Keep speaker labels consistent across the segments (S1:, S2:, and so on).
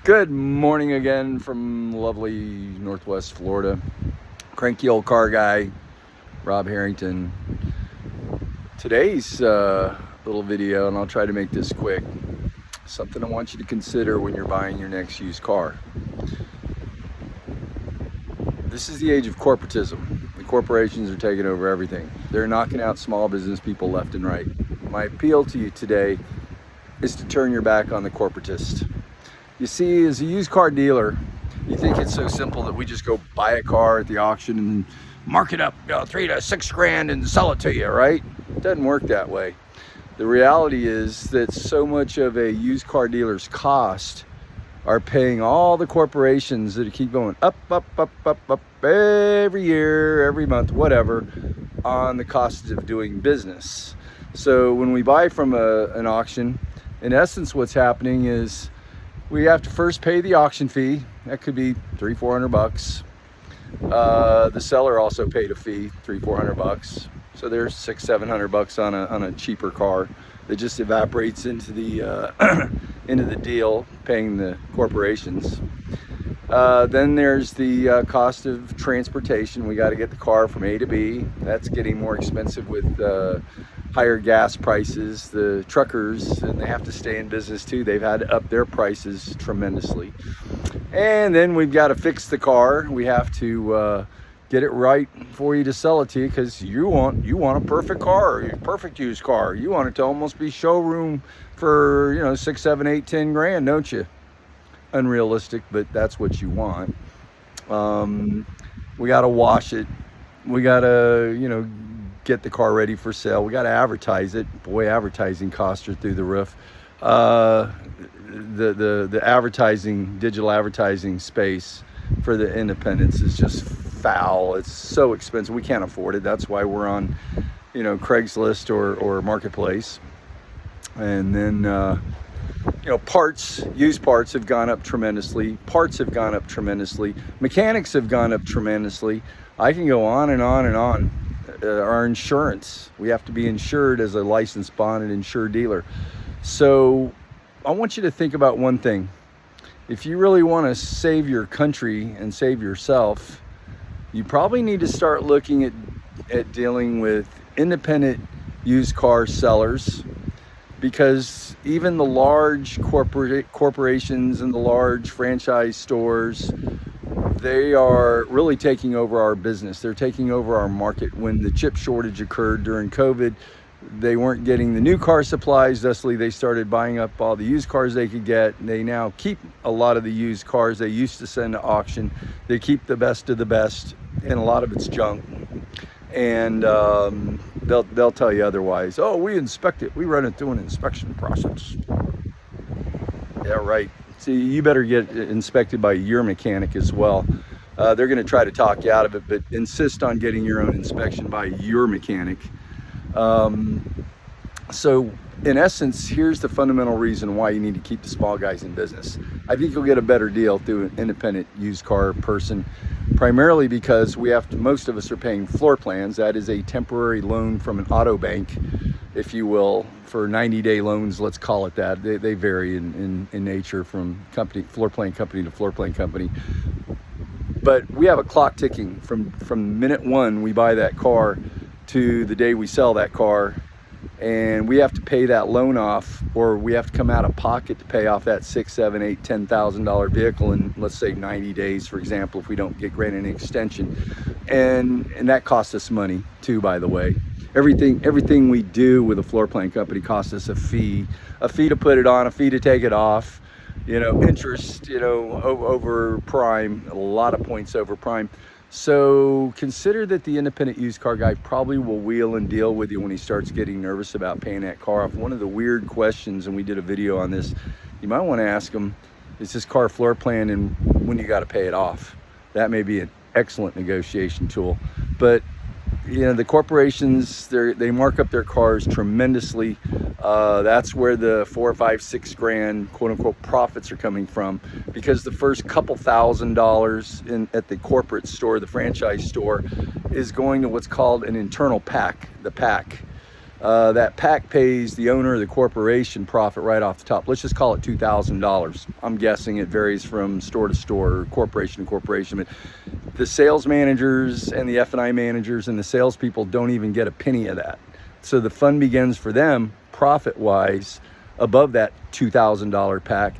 S1: Good morning again from lovely Northwest Florida. Cranky Old Car Guy, Rob Harrington. Today's little video, and I'll try to make this quick, something I want you to consider when you're buying your next used car. This is the age of corporatism. The corporations are taking over everything. They're knocking out small business people left and right. My appeal to you today is to turn your back on the corporatist. You see, as a used car dealer, you think it's so simple that we just go buy a car at the auction and mark it up, $3 to $6 grand and sell it to you, right? It doesn't work that way. The reality is that so much of a used car dealer's cost are paying all the corporations that keep going up every year, every month, whatever, on the costs of doing business. So when we buy from an auction, in essence, what's happening is we have to first pay the auction fee. That could be $300-400. The seller also paid a fee, $300-400. So there's $600-700 on a cheaper car that just evaporates into the into the deal, paying the corporations. Then there's the cost of transportation. We got to get the car from A to B. That's getting more expensive with higher gas prices. The truckers, and they have to stay in business too, they've had to up their prices tremendously. And then we've got to fix the car. We have to get it right for you to sell it to you, because you want a perfect car, a perfect used car. You want it to almost be showroom for 6, 7, 8, 10 grand, don't you? Unrealistic, but that's what you want. We got to wash it. We got to get the car ready for sale. We got to advertise it. Boy, advertising costs are through the roof. The advertising, digital advertising space for the independents is just foul. It's so expensive. We can't afford it. That's why we're on Craigslist or Marketplace. And then used parts have gone up tremendously. Parts have gone up tremendously. Mechanics have gone up tremendously. I can go on and on and on. Our insurance, we have to be insured as a licensed, bonded, insured dealer. So I want you to think about one thing. If you really want to save your country and save yourself, you probably need to start looking at dealing with independent used car sellers, because even the large corporations and the large franchise stores, they are really taking over our business. They're taking over our market. When the chip shortage occurred during COVID, they weren't getting the new car supplies. Thusly, they started buying up all the used cars they could get. They now keep a lot of the used cars they used to send to auction. They keep the best of the best, and a lot of it's junk. And they'll tell you otherwise. Oh, we inspect it. We run it through an inspection process. Yeah, right. See, you better get inspected by your mechanic as well. They're going to try to talk you out of it, but insist on getting your own inspection by your mechanic. So in essence, here's the fundamental reason why you need to keep the small guys in business. I think you'll get a better deal through an independent used car person, primarily because most of us are paying floor plans. That is a temporary loan from an auto bank, if you will, for 90-day loans, let's call it that. They vary in nature from floor plan company to floor plan company. But we have a clock ticking from minute one we buy that car to the day we sell that car, and we have to pay that loan off, or we have to come out of pocket to pay off that $6, $7, $8, $10,000 vehicle in, let's say, 90 days, for example, if we don't get granted an extension. And that costs us money too, by the way. Everything we do with a floor plan company costs us a fee to put it on, a fee to take it off, interest, over prime, a lot of points over prime. So consider that the independent used car guy probably will wheel and deal with you when he starts getting nervous about paying that car off. One of the weird questions, and we did a video on this, you might want to ask him, is this car floor plan and when you got to pay it off? That may be an excellent negotiation tool. But the corporations, they mark up their cars tremendously. That's where the $4, $5, $6 grand quote unquote profits are coming from, because the first couple $1,000s at the corporate store, the franchise store, is going to what's called an internal pack, the pack. that pack pays the owner of the corporation profit right off the top. Let's just call it $2,000. I'm guessing it varies from store to store, corporation to corporation, but the sales managers and the F&I managers and the salespeople don't even get a penny of that. So the fun begins for them profit-wise above that $2,000 pack.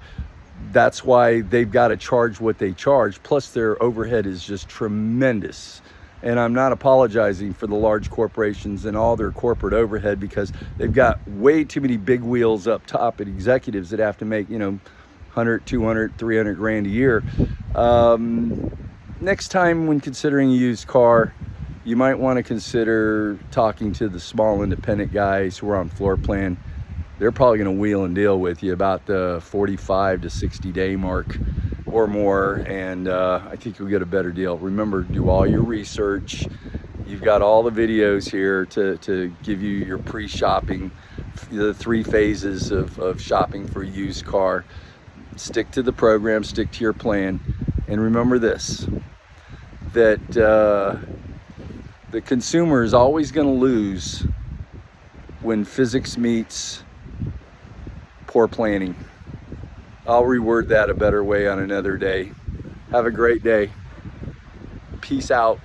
S1: That's why they've got to charge what they charge. Plus their overhead is just tremendous. And I'm not apologizing for the large corporations and all their corporate overhead, because they've got way too many big wheels up top at executives that have to make, 100, 200, 300 grand a year. Next time when considering a used car, you might want to consider talking to the small independent guys who are on floor plan. They're probably going to wheel and deal with you about the 45 to 60 day mark or more, and I think you'll get a better deal. Remember, do all your research. You've got all the videos here to give you your pre-shopping, the 3 phases of shopping for a used car. Stick to the program, stick to your plan, and remember this, that the consumer is always going to lose when physics meets poor planning. I'll reword that a better way on another day. Have a great day. Peace out.